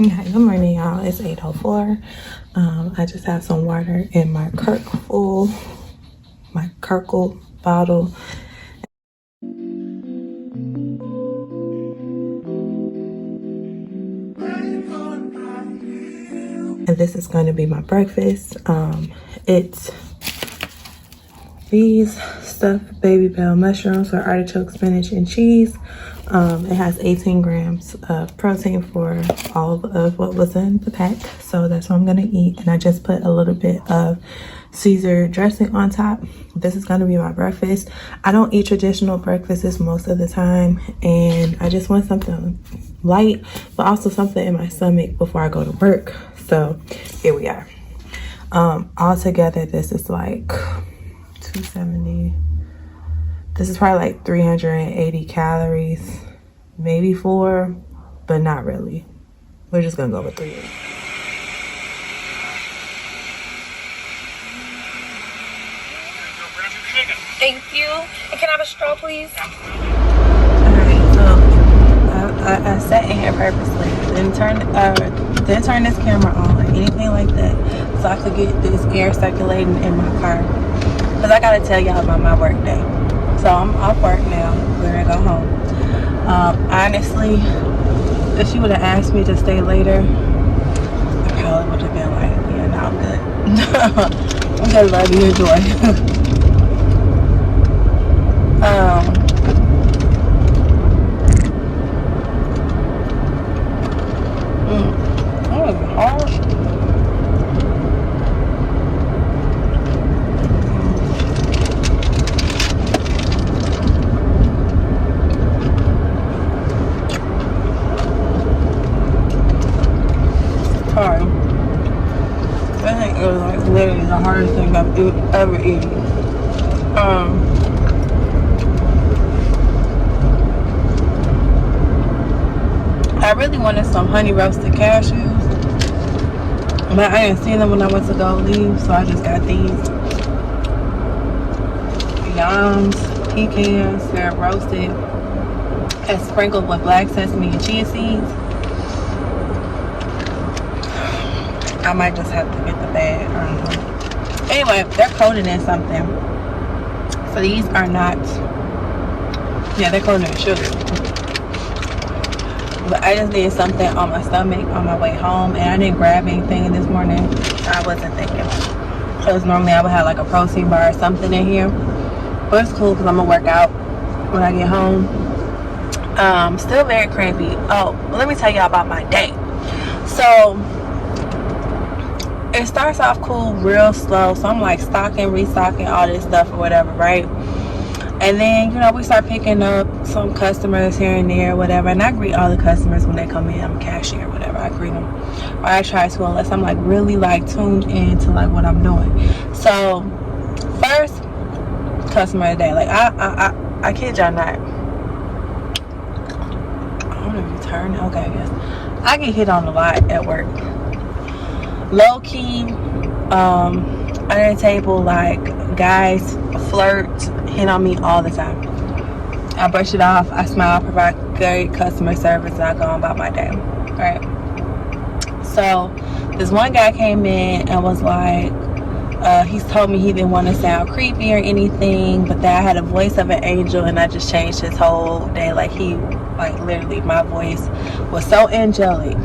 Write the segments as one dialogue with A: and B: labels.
A: Okay, good morning, y'all. It's 8:04. I just have some water in my Cirkul bottle. And this is going to be my breakfast. It's these stuffed baby bell mushrooms with artichoke, spinach, and cheese. It has 18 grams of protein for all of what was in the pack. So that's what I'm gonna eat. And I just put a little bit of Caesar dressing on top. This is gonna be my breakfast. I don't eat traditional breakfasts most of the time. And I just want something light, but also something in my stomach before I go to work. So here we are. Altogether, this is like 270. This is probably like 380 calories, maybe 4, but not really. We're just gonna go with 3.
B: Thank you. And can I have a straw, please?
A: Alright, so I sat in here purposely. Didn't turn this camera on or anything like that, so I could get this air circulating in my car. Cause I gotta tell y'all about my work day. So I'm off work now. We're gonna go home. Honestly, if she would have asked me to stay later, I probably would have been like, yeah, no, I'm good. I'm good, love you, enjoy. Oh, hard. Sorry. I think it was like literally the hardest thing I've ever eaten. I really wanted some honey roasted cashews, but I didn't see them when I went to go leave, so I just got these. Yams, pecans, they're roasted and sprinkled with black sesame and chia seeds. I might just have to get the bag. I don't know. Anyway, they're coated in something. So these are not, yeah, they're coated in sugar. But I just needed something on my stomach on my way home, and I didn't grab anything this morning. I wasn't thinking. Because normally I would have like a protein bar or something in here. But it's cool because I'm going to work out when I get home. Still very crampy. Oh, let me tell y'all about my day. So it starts off cool real slow, so I'm like stocking, restocking, all this stuff or whatever, right? And then, you know, we start picking up some customers here and there, whatever, and I greet all the customers when they come in. I'm a cashier, whatever, I greet them, or I try to, unless I'm like really like tuned into like what I'm doing. So first customer of the day, like I kid y'all not, I don't know if you turn, okay, I guess I get hit on a lot at work. Low key, under the table, like guys flirt, hit on me all the time. I brush it off, I smile, provide great customer service, and I go on about my day. Right? So this one guy came in and was like, he's told me he didn't want to sound creepy or anything, but that I had a voice of an angel, and I just changed his whole day. Like literally my voice was so angelic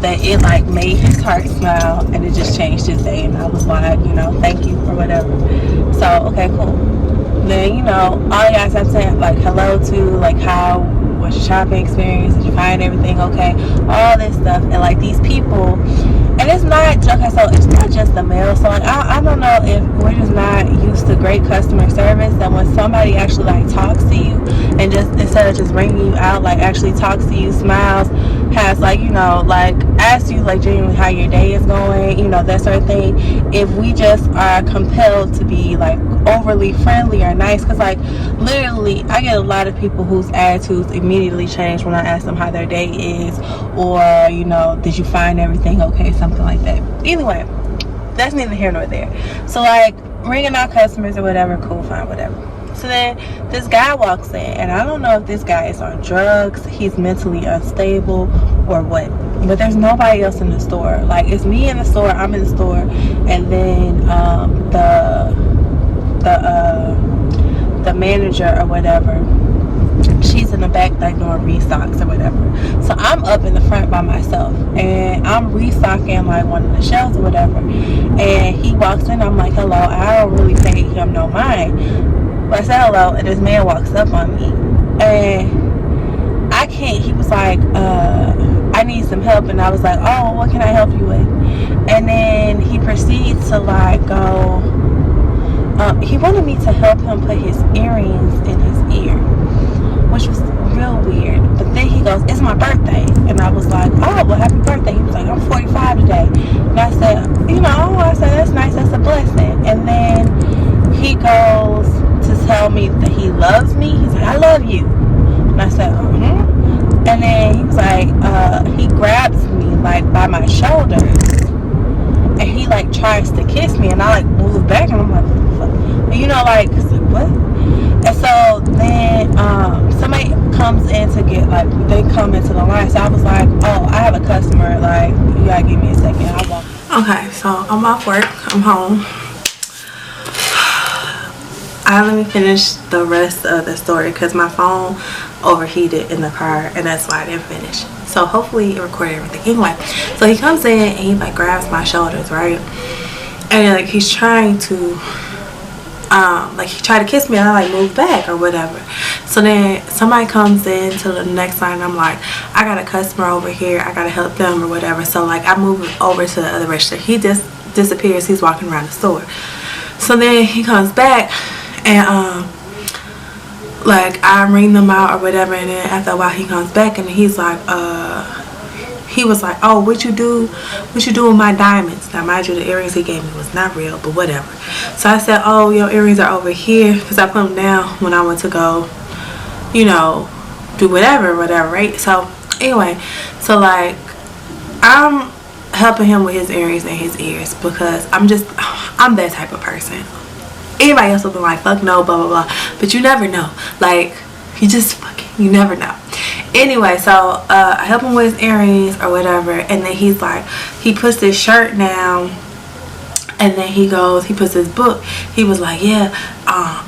A: that it like made his heart smile, and it just changed his day. And I was like, you know, thank you or whatever. So okay, cool. Then, you know, all you guys have said like hello to, like how was your shopping experience, did you find everything okay, all this stuff. And like these people, and it's not okay, so it's not just the male. So like I don't know if we're just not used to great customer service, that when somebody actually like talks to you and just instead of just ringing you out, like actually talks to you, smiles, has like, you know, like asks you like genuinely how your day is going, you know, that sort of thing. If we just are compelled to be like overly friendly or nice, because like literally I get a lot of people whose attitudes immediately change when I ask them how their day is, or, you know, did you find everything okay, something like that. Anyway, that's neither here nor there. So like ringing out customers or whatever, cool, fine, whatever. So then this guy walks in, and I don't know if this guy is on drugs, he's mentally unstable, or what. but there's nobody else in the store. Like, it's me in the store, I'm in the store, and then the manager or whatever, she's in the back like doing restocks or whatever. So I'm up in the front by myself, and I'm restocking like one of the shelves or whatever, and he walks in. I'm like, hello. I don't really pay him no mind, but I said hello, and this man walks up on me, and I can't, he was like, I need some help. And I was like, oh, what can I help you with? And then he proceeds to like go, he wanted me to help him put his earrings in his ear, which was real weird. But then he goes, it's my birthday. And I was like, oh, well, happy birthday. He was like, I'm 45 today. And I said, I said, that's nice, that's a blessing. And then he goes to tell me that he loves me. He's like, I love you. And I said, And then he was like, he grabs me like by my shoulders, and he like tries to kiss me, and I like move back, and I'm like, what the fuck? And, like, what? And so then somebody comes in to get, like, they come into the line. So I was like, oh, I have a customer, like, you gotta give me a second. I'll walk. Okay, so I'm off work, I'm home. Let me finish the rest of the story because my phone overheated in the car, and that's why I didn't finish. So hopefully it recorded everything. Anyway, so he comes in and he like grabs my shoulders, right? And like he's trying to like he tried to kiss me, and I like moved back or whatever. So then somebody comes in to the next line, and I'm like, I got a customer over here, I gotta help them or whatever. So like I move over to the other register. He just disappears. He's walking around the store. So then he comes back, and like I ring them out or whatever, and then after a while he comes back, and he's like, he was like, oh, what you do with my diamonds? Now mind you, the earrings he gave me was not real, but whatever. So I said, oh, your earrings are over here, because I put them down when I went to go, do whatever, right? So anyway, so like I'm helping him with his earrings and his ears, because I'm that type of person. Anybody else will be like, fuck no, blah blah blah, but you never know. Like, you never know. Anyway, so I help him with his earrings or whatever, and then he's like, he puts his shirt down, and then he puts his book. He was like, yeah,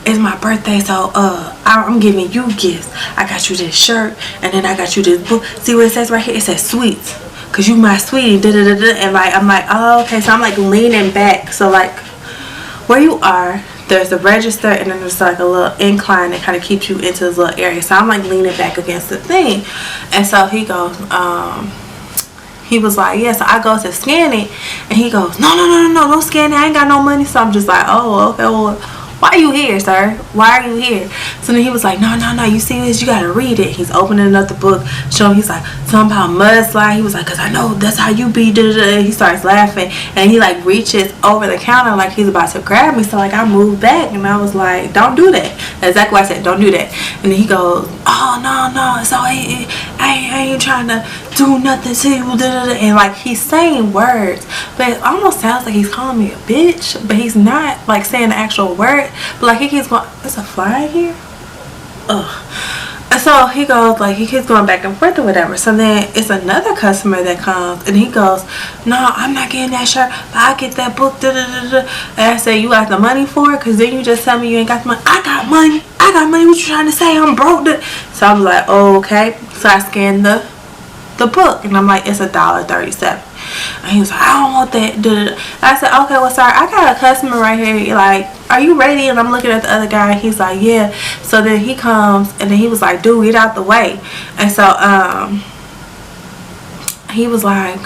A: it's my birthday, so I'm giving you gifts. I got you this shirt, and then I got you this book. See what it says right here? It says sweets, cause you my sweetie, and like I'm like, oh, okay. So I'm like leaning back, so like where you are, there's a register, and then there's like a little incline that kind of keeps you into this little area. So I'm like leaning back against the thing, and so he goes, he was like, yeah. So I go to scan it, and he goes, no, don't scan it, I ain't got no money. So I'm just like, oh, okay, well, why are you here, sir? Why are you here? So then he was like, no, you see this? You gotta read it. He's opening up the book, showing. He's like, something about mudslide. He was like, cause I know that's how you be. He starts laughing, and he like reaches over the counter like he's about to grab me. So like I moved back, and I was like, don't do that. That's exactly what I said, don't do that. And then he goes, oh no, so I ain't trying to do nothing to you. And like he's saying words, but it almost sounds like he's calling me a bitch, but he's not like saying the actual word. But like he keeps going, there's a fly here. And so he goes, like he keeps going back and forth or whatever. So then it's another customer that comes, and he goes, no, I'm not getting that shirt, but I get that book. And I say, you got the money for it? Because then you just tell me you ain't got the money. I got money. What you trying to say? I'm broke. So I was like, oh, okay. So I scanned the book, and I'm like, it's $1.37. And he was like, I don't want that. And I said, okay, well, sorry, I got a customer right here. Like, are you ready? And I'm looking at the other guy. He's like, yeah. So then he comes, and then he was like, dude, get out the way. And so he was like,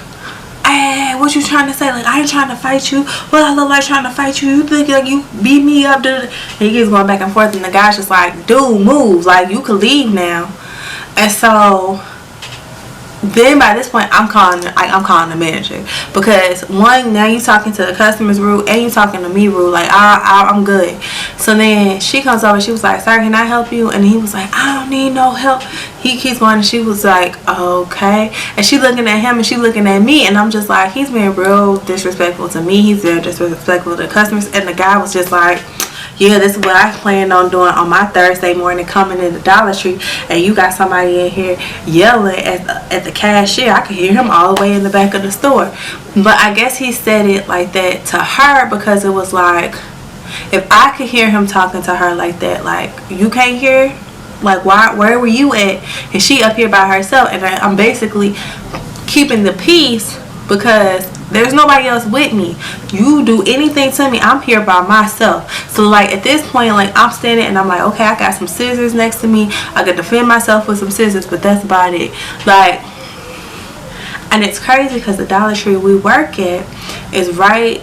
A: hey, what you trying to say? Like, I ain't trying to fight you. What I look like trying to fight you? You think like you beat me up? And he keeps going back and forth, and the guy's just like, dude, move. Like, you could leave now. And so then by this point I'm calling the manager, because one, now you talking to the customers rude, and you talking to me rude. Like I'm good. So then she comes over, she was like, sir, can I help you? And he was like, I don't need no help. He keeps going, and she was like, okay. And she looking at him, and she looking at me, and I'm just like, he's being real disrespectful to me, he's very disrespectful to the customers. And the guy was just like, yeah, this is what I plan on doing on my Thursday morning, coming in the Dollar Tree, and you got somebody in here yelling at the cashier. I could hear him all the way in the back of the store. But I guess he said it like that to her because it was like, if I could hear him talking to her like that, like, you can't hear, like, where were you at? And she up here by herself, and I'm basically keeping the peace because there's nobody else with me. You do anything to me, I'm here by myself. So like at this point, like I'm standing and I'm like, okay, I got some scissors next to me, I could defend myself with some scissors, but that's about it. Like, and it's crazy because the Dollar Tree we work at is right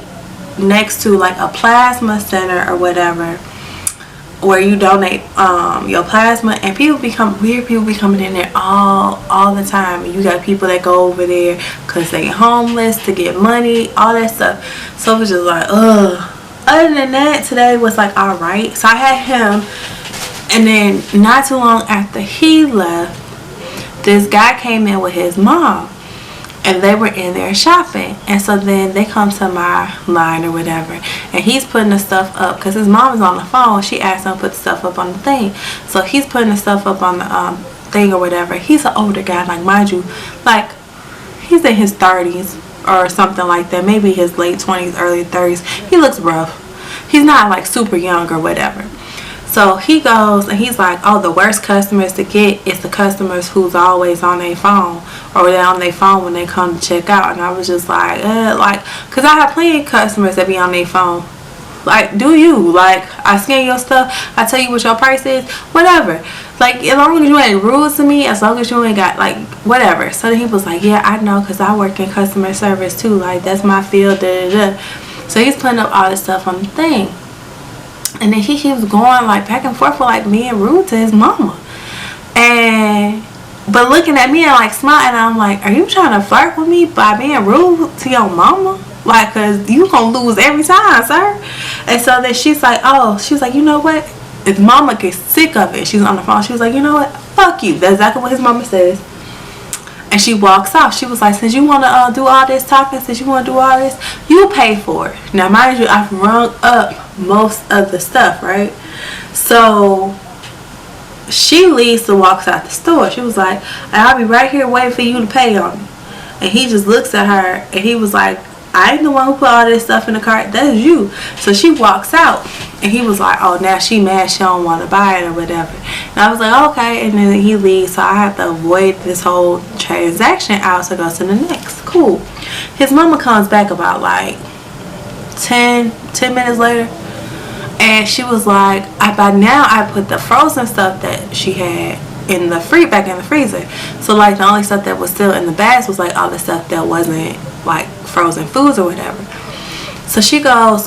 A: next to like a plasma center or whatever, where you donate your plasma, and weird people be coming in there all the time, and you got people that go over there because they homeless to get money, all that stuff. So it was just like, ugh. Other than that, today was like alright. So I had him, and then not too long after he left, this guy came in with his mom, and they were in there shopping. And so then they come to my line or whatever, and he's putting the stuff up because his mom is on the phone. She asked him to put the stuff up on the thing, so he's putting the stuff up on the thing or whatever. He's an older guy, like, mind you, like he's in his 30s or something like that, maybe his late 20s, early 30s. He looks rough. He's not like super young or whatever. So he goes and he's like, oh, the worst customers to get is the customers who's always on their phone, or they're on their phone when they come to check out. And I was just like, because I have plenty of customers that be on their phone. Like, do you? Like, I scan your stuff, I tell you what your price is, whatever. Like, as long as you ain't rude to me, as long as you ain't got, like, whatever. So then he was like, yeah, I know, because I work in customer service too. Like, that's my field, da da da. So he's putting up all this stuff on the thing. And then he keeps going like back and forth for like being rude to his mama. But looking at me and like smiling, and I'm like, are you trying to flirt with me by being rude to your mama? Like, cause you gonna lose every time, sir. And so then she's like, you know what? If mama gets sick of it, she's on the phone, she was like, you know what? Fuck you. That's exactly what his mama says. And she walks off. She was like, since you want to do all this talking, since you want to do all this, you pay for it. Now, mind you, I've rung up most of the stuff, right? So she leaves and walks out the store. She was like, I'll be right here waiting for you to pay on me. And he just looks at her, and he was like, I ain't the one who put all this stuff in the cart. That's you. So she walks out, and he was like, oh, now she mad, she don't want to buy it or whatever. And I was like, okay. And then he leaves, so I have to avoid this whole transaction out to go to the next. Cool. His mama comes back about like 10 minutes later, and she was like, by now I put the frozen stuff that she had in the back in the freezer. So like the only stuff that was still in the bags was like all the stuff that wasn't like frozen foods or whatever. So she goes,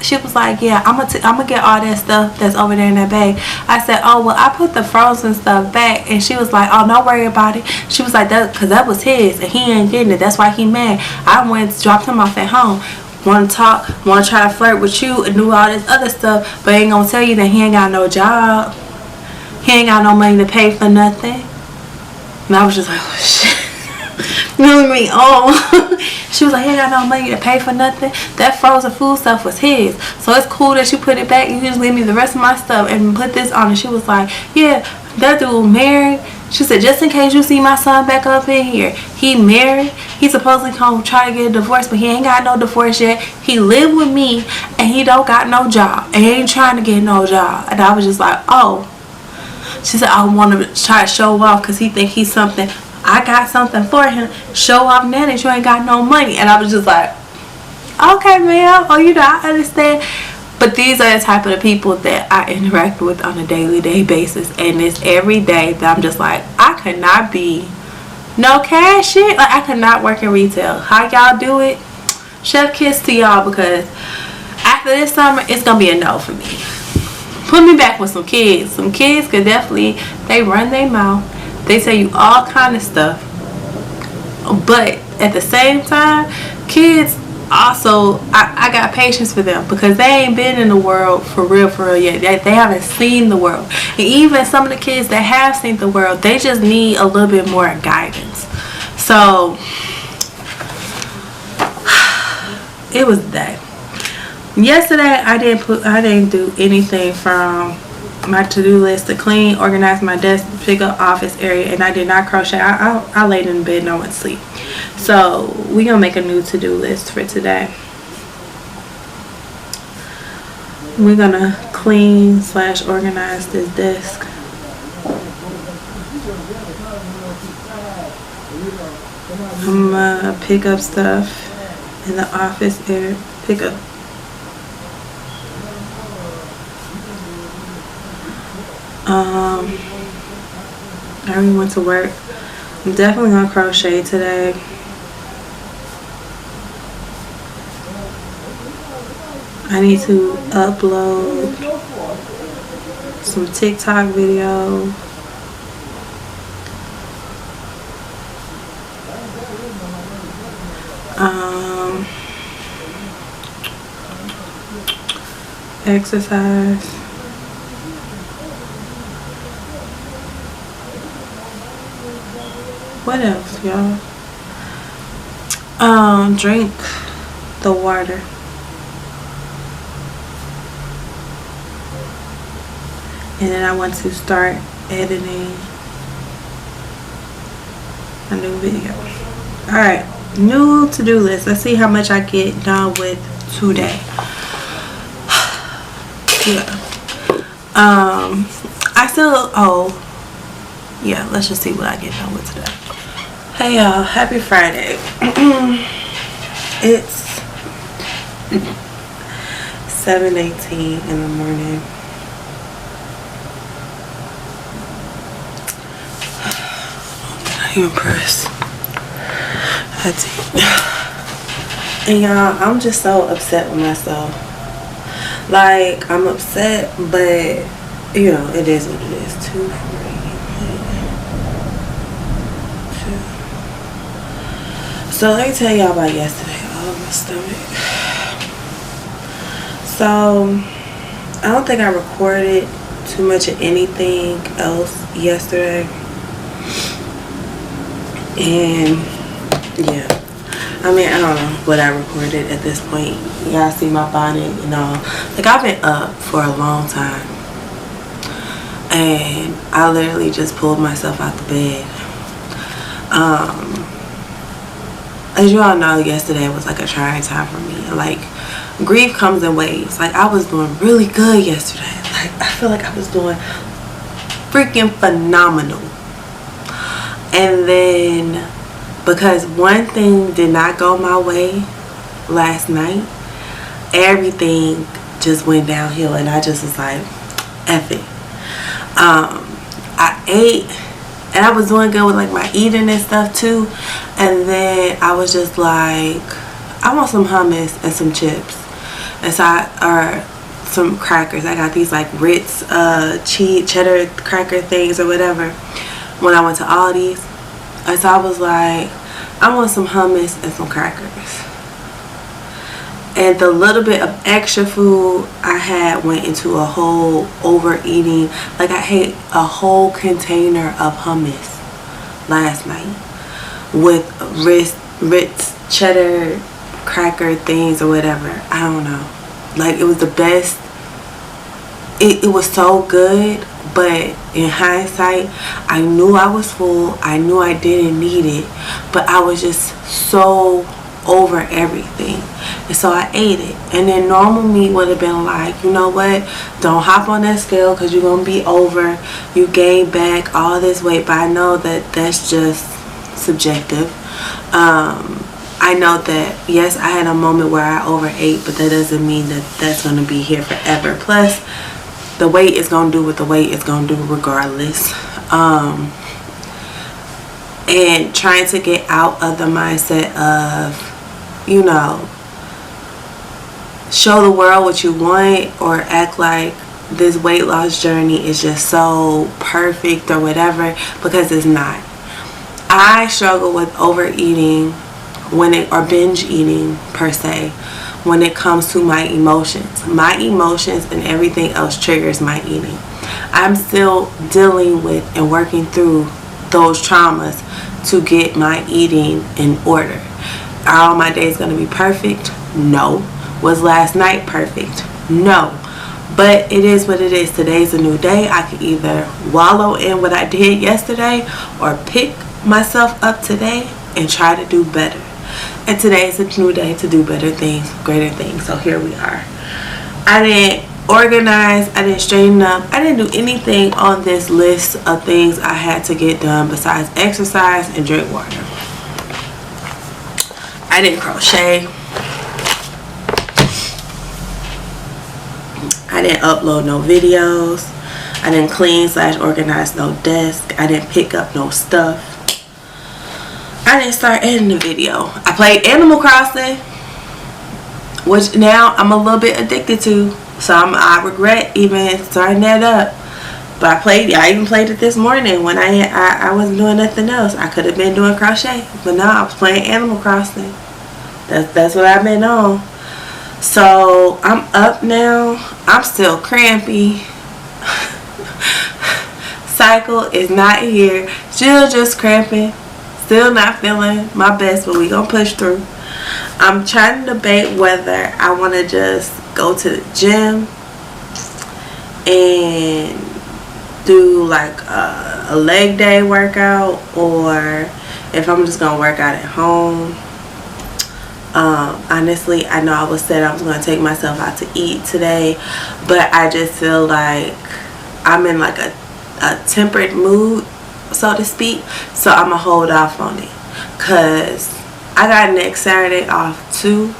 A: she was like, yeah, I'm gonna get all that stuff that's over there in that bag. I said, oh, well, I put the frozen stuff back. And she was like, oh, don't worry about it. She was like, that because that was his and he ain't getting it, that's why he mad. I went and dropped him off at home. Want to talk, want to try to flirt with you and do all this other stuff, but ain't gonna tell you that he ain't got no job, he ain't got no money to pay for nothing. And I was just like, oh shit. You know what I mean? Oh, she was like, he ain't got no money to pay for nothing. That frozen food stuff was his, so it's cool that you put it back. You just leave me the rest of my stuff and put this on. And she was like, yeah, that dude married. She said, just in case you see my son back up in here, he married. He supposedly gonna try to get a divorce, but he ain't got no divorce yet. He live with me and he don't got no job, and he ain't trying to get no job. And I was just like, oh. She said, I want to try to show off because he think he's something. I got something for him. Show off now that you ain't got no money. And I was just like, okay, ma'am. Oh, you know, I understand. But these are the type of the people that I interact with on a day basis. And it's every day that I'm just like, I could not be no cash shit. Like, I could not work in retail. How y'all do it? Chef kiss to y'all, because after this summer, it's going to be a no for me. Put me back with some kids. Some kids could definitely, they run their mouth. They tell you all kind of stuff. But at the same time, kids also, I got patience for them because they ain't been in the world for real yet. They haven't seen the world. And even some of the kids that have seen the world, they just need a little bit more guidance. So it was that. Yesterday I didn't do anything from my to-do list to clean, organize my desk, pick up office area, and I did not crochet. I laid in bed and I went to sleep. So we gonna make a new to-do list for today. We're gonna clean / organize this desk. I'm gonna pick up stuff in the office area. Pick up. I already went to work. I'm definitely gonna crochet today. I need to upload some TikTok video. Exercise. What else, y'all? Drink the water. And then I want to start editing a new video. Alright, new to-do list. Let's see how much I get done with today. Yeah. Let's just see what I get done with today. Hey y'all, happy Friday. It's 7:18 in the morning. I'm impressed. And y'all, I'm just so upset with myself. Like, I'm upset, but you know, it is what it is. 2:40. So let me tell y'all about yesterday. Oh, my stomach. So I don't think I recorded too much of anything else yesterday. And yeah, I mean, I don't know what I recorded at this point. Y'all see my bonnet and all. Like, I've been up for a long time, and I literally just pulled myself out the bed. As you all know, yesterday was like a trying time for me. Like, grief comes in waves. Like, I was doing really good yesterday. Like, I feel like I was doing freaking phenomenal. And then, because one thing did not go my way last night, everything just went downhill, and I just was like, F it. I ate, and I was doing good with like my eating and stuff too. And then I was just like, I want some hummus and some chips, and so or some crackers. I got these like Ritz cheese cheddar cracker things or whatever when I went to Aldi's. And so I was like, I want some hummus and some crackers. And the little bit of extra food I had went into a whole overeating. Like, I ate a whole container of hummus last night with Ritz cheddar cracker things or whatever. I don't know. Like, it was the best. It was so good. But in hindsight, I knew I was full. I knew I didn't need it. But I was just so over everything. And so I ate it. And then normal me would have been like, you know what? Don't hop on that scale because you're going to be over. You gain back all this weight. But I know that that's just subjective. I know that, yes, I had a moment where I overate. But that doesn't mean that that's going to be here forever. Plus, the weight is going to do what the weight is going to do regardless. And trying to get out of the mindset of, you know, show the world what you want or act like this weight loss journey is just so perfect or whatever, because it's not. I struggle with overeating or binge eating per se, when it comes to my emotions. My emotions and everything else triggers my eating. I'm still dealing with and working through those traumas to get my eating in order. Are all my days going to be perfect? No. Was last night perfect? No. But it is what it is. Today's a new day. I can either wallow in what I did yesterday or pick myself up today and try to do better. And today is a new day to do better things, greater things. So here we are. I didn't organize, I didn't straighten up, I didn't do anything on this list of things I had to get done besides exercise and drink water. I didn't crochet. I didn't upload no videos. I didn't clean / organize no desk. I didn't pick up no stuff. I didn't start editing the video. I played Animal Crossing, which now I'm a little bit addicted to. So I regret even starting that up. But I even played it this morning when I wasn't doing nothing else. I could have been doing crochet, but no, I was playing Animal Crossing. That's what I've been on. So I'm up now. I'm still crampy. Cycle is not here. Still just cramping. Still not feeling my best, but we gonna push through. I'm trying to debate whether I want to just go to the gym and do like a leg day workout, or if I'm just gonna work out at home. Honestly, I know I was said I was gonna take myself out to eat today, but I just feel like I'm in like a tempered mood, so to speak, so I'm gonna hold off on it because I got next Saturday off too.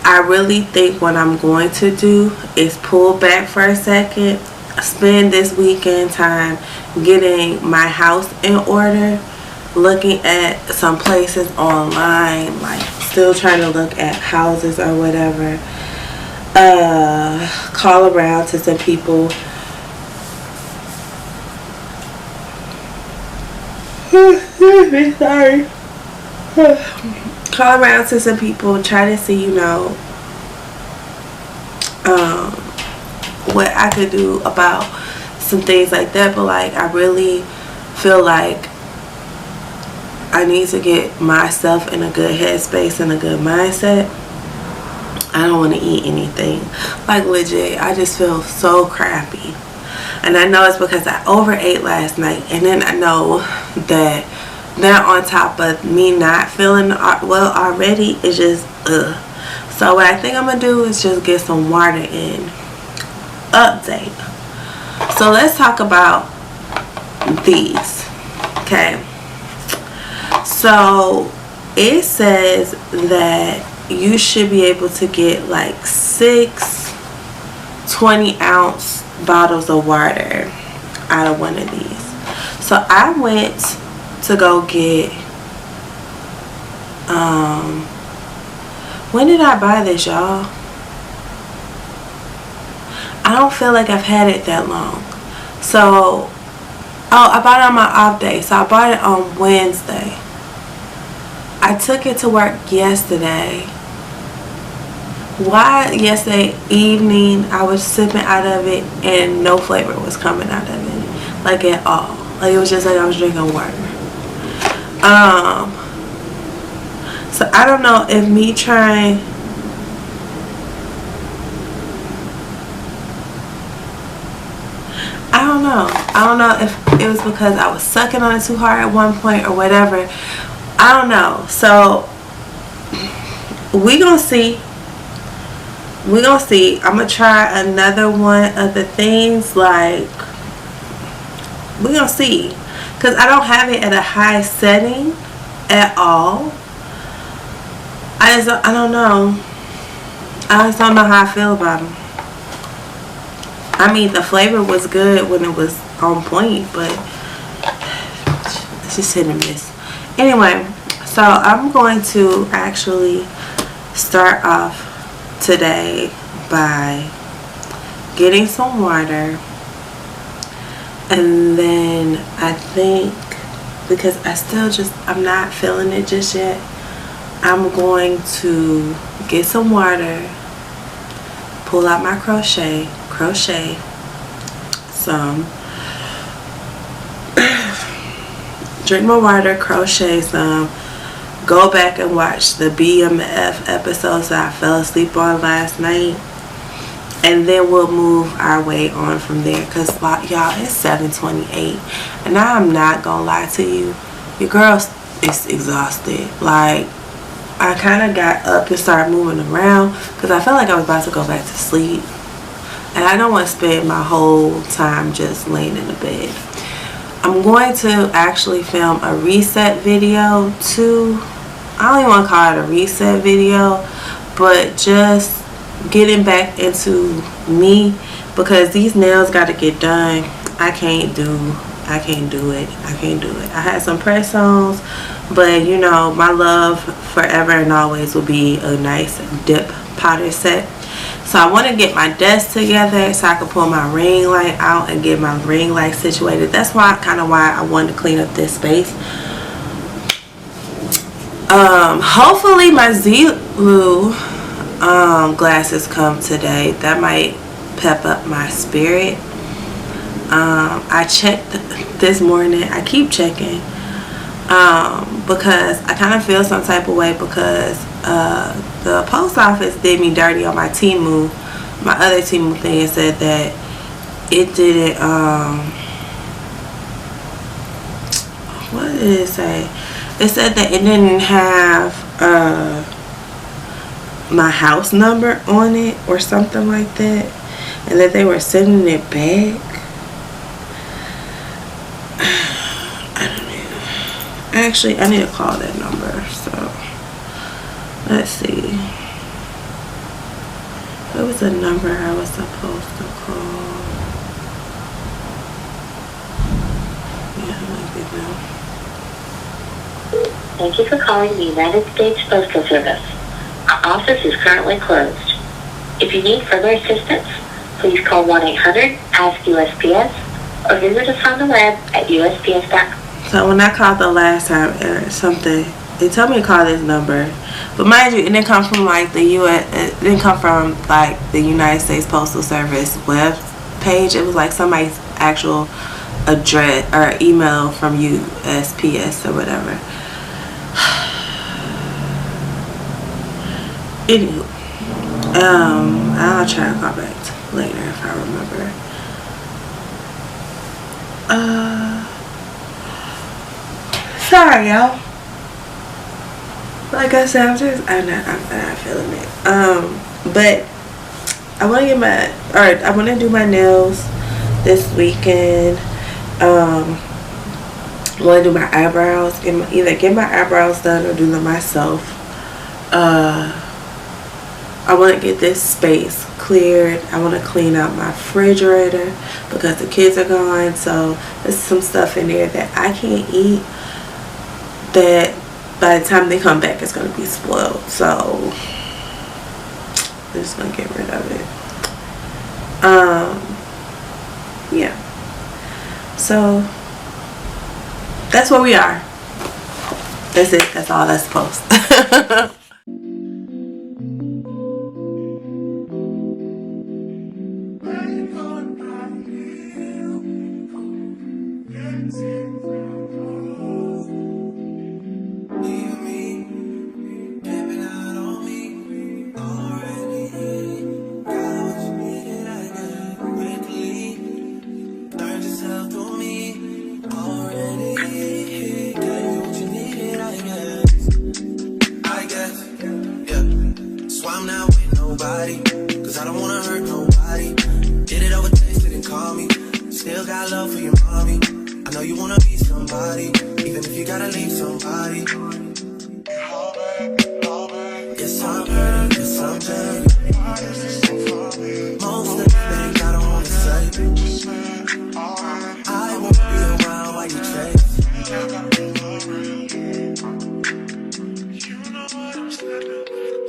A: I really think what I'm going to do is pull back for a second, spend this weekend time getting my house in order, looking at some places online, like still trying to look at houses or whatever, call around to some people. Sorry. Call around to some people, try to see, what I could do about some things like that. But like, I really feel like I need to get myself in a good headspace and a good mindset. I don't want to eat anything. Like legit, I just feel so crappy. And I know it's because I overate last night. And then I know that on top of me not feeling well already, it's just ugh. So what I think I'm going to do is just get some water in. Update. So let's talk about these. Okay. So it says that you should be able to get like 6 20-ounce bottles of water out of one of these. So I went to go get when did I buy this, y'all? I don't feel like I've had it that long. So I bought it on my off day. So I bought it on Wednesday. I took it to work yesterday. Why yesterday evening I was sipping out of it and no flavor was coming out of it, like at all. Like it was just like I was drinking water. So I don't know if me trying I don't know if it was because I was sucking on it too hard at one point or whatever. I don't know. So we gonna see. I'm gonna try another one of the things. Like, we gonna see, because I don't have it at a high setting at all. I don't know. I just don't know how I feel about them. I mean, the flavor was good when it was on point, but it's just hit and miss. Anyway, so I'm going to actually start off today by getting some water, and then I think, because I'm not feeling it just yet, I'm going to get some water, pull out my crochet some, drink my water, crochet some, go back and watch the BMF episodes that I fell asleep on last night, and then we'll move our way on from there. Because y'all, it's 7:28, and I'm not gonna lie to you, your girl is exhausted. Like, I kind of got up and started moving around because I felt like I was about to go back to sleep, and I don't want to spend my whole time just laying in the bed. I'm going to actually film a reset video too. I don't even want to call it a reset video, but just getting back into me, because these nails got to get done. I can't do it. I had some press-ons, but you know, my love forever and always will be a nice dip powder set. So I want to get my desk together so I can pull my ring light out and get my ring light situated. That's why I wanted to clean up this space. Hopefully my Zulu glasses come today. That might pep up my spirit. I checked this morning. I keep checking because I kind of feel some type of way because the post office did me dirty on my Temu, my other Temu thing, and said that it didn't what did it say? It said that it didn't have my house number on it or something like that, and that they were sending it back. I don't know. Actually, I need to call that number. So let's see. What was the number I was supposed to call? Yeah, I like it now.
C: Thank you for calling the United States Postal Service. Our office is currently closed. If you need further assistance, please call 1-800-ASK-USPS or visit us on the web at USPS.com.
A: So when I called the last time or something, they told me to call this number. But mind you, it didn't come from like the it didn't come from like the United States Postal Service web page. It was like somebody's actual address or email from USPS or whatever. Anywho, I'll try to call back later if I remember. Sorry, y'all. Like I said, I'm not feeling it. But I want to do my nails this weekend. I want to do my eyebrows. Either get my eyebrows done or do them myself. I want to get this space cleared. I want to clean out my refrigerator because the kids are gone. So there's some stuff in there that I can't eat that by the time they come back it's going to be spoiled. So I'm just going to get rid of it. Yeah. So that's where we are. That's it. That's all that's supposed.
D: Cause I don't wanna hurt nobody. Did it over text, didn't call me. Still got love for your mommy. I know you wanna be somebody, even if you gotta leave somebody. Yes, I'm hurting, yes, I'm hurting. Most of the things I don't wanna say. I won't be around while you chase.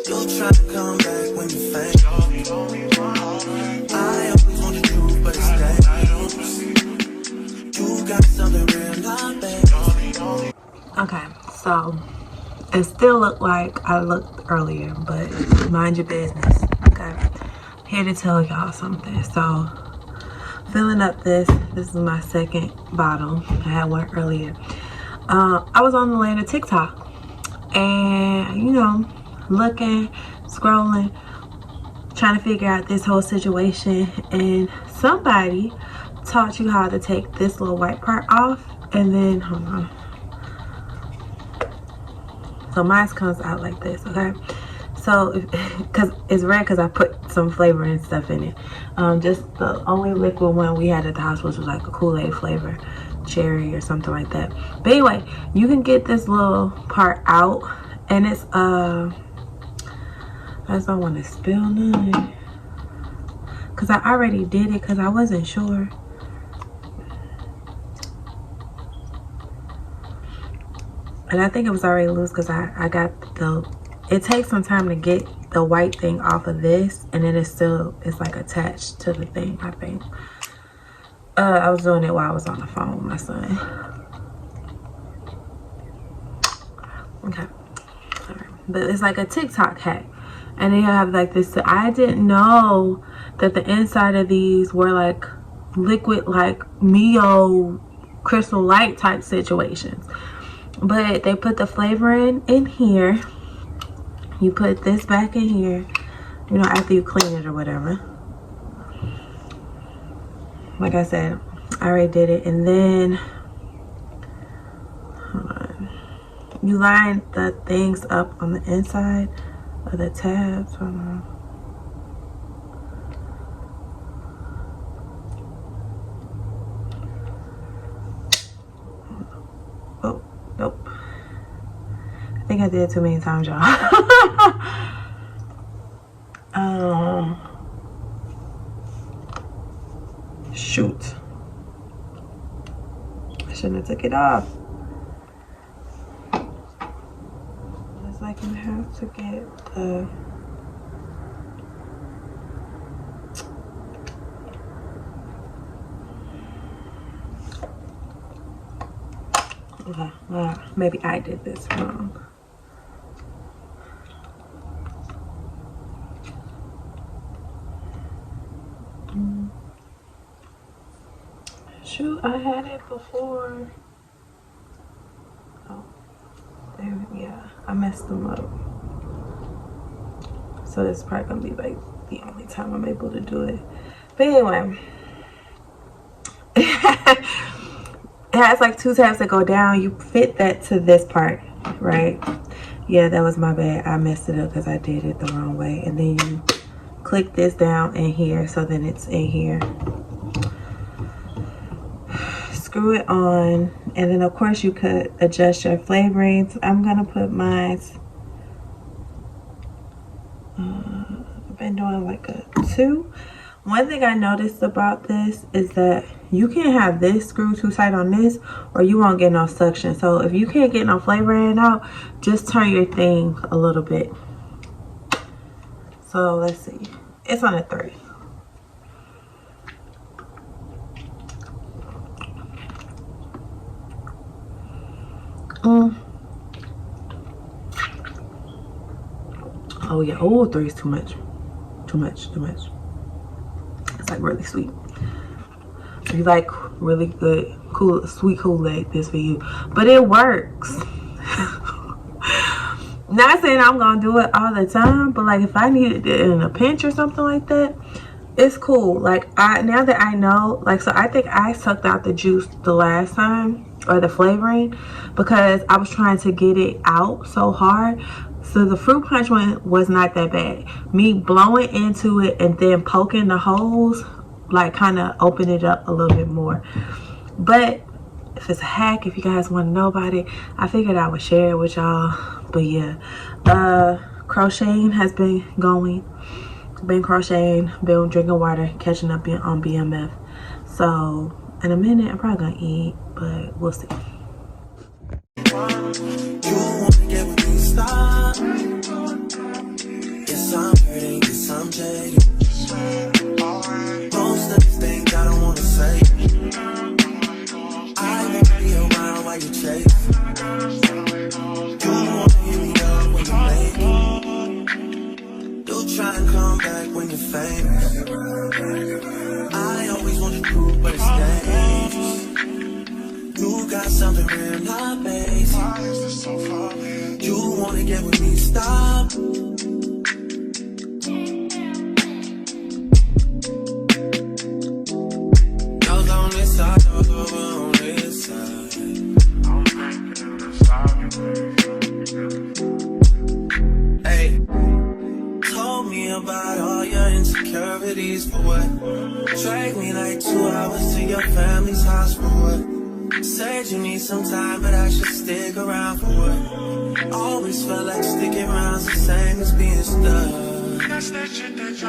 D: You'll try to come back when you faint. I always want the truth, but it's dangerous. You got something real, not bad.
A: Okay, so it still looked like I looked earlier, but mind your business. Okay, I'm here to tell y'all something. So filling up this is my second bottle. I had one earlier. I was on the land of TikTok, and you know, looking, scrolling, trying to figure out this whole situation, and somebody taught you how to take this little white part off, and then hold on. So mine comes out like this, okay? So because it's red because I put some flavor and stuff in it. Just the only liquid one we had at the house was like a Kool-Aid flavor, cherry or something like that. But anyway, you can get this little part out, and it's I just don't want to spill none because I already did it because I wasn't sure. And I think it was already loose because I got the, it takes some time to get the white thing off of this, and then it's like attached to the thing, I think. I was doing it while I was on the phone with my son. Okay. Sorry. But it's like a TikTok hack. And then you have like this, I didn't know that the inside of these were like liquid, like Mio crystal light type situations. But they put the flavor in here. You put this back in here, you know, after you clean it or whatever. Like I said, I already did it. And then, hold on. You line the things up on the inside of the tabs. Hold on. Oh, nope. I think I did it too many times, y'all. Shoot. I shouldn't have took it off. It's like you have to get the... Okay, well, maybe I did this wrong. Shoot, I had it before. Oh, there, yeah, I messed them up. So this is probably gonna be like the only time I'm able to do it. But anyway, it has like 2 tabs that go down. You fit that to this part, right? Yeah, that was my bad. I messed it up because I did it the wrong way. And then you click this down in here, so then it's in here. Screw it on, and then of course you could adjust your flavorings. I'm gonna put mine, I've been doing like a 2. One thing I noticed about this is that you can't have this screw too tight on this or you won't get no suction. So if you can't get no flavor in and out, just turn your thing a little bit. So let's see, it's on a 3. Oh yeah, oh, 3 is too much. Too much. It's like really sweet. If you like really good, cool, sweet Kool-Aid, this for you. But it works. Not saying I'm gonna do it all the time, but like if I needed it in a pinch or something like that, it's cool. Like now that I know, like, so I think I sucked out the juice the last time, or the flavoring, because I was trying to get it out so hard. So the fruit punch one was not that bad. Me blowing into it and then poking the holes, like, kind of opened it up a little bit more. But if it's a hack, if you guys want to know about it, I figured I would share it with y'all. But yeah, crocheting has been going. Been crocheting, been drinking water, catching up on BMF. So in a minute I'm probably gonna eat, but we'll see.
D: You wanna get with me, stop. Yes, I'm hurting, yes, I'm jaded. Most of these things I don't wanna say. I wanna be around while you chase. You wanna hit me up when you make it. You try and come back when you're famous. I always want the truth, but it's dangerous. You got something real, not basic. You wanna get with me, stop. Those on this side, those over on this side. Hey, told me about all your insecurities for what? Drag me like 2 hours to your family's house for what? Said you need some time, but I should stick around for what? Always felt like sticking around's the same as being stuck.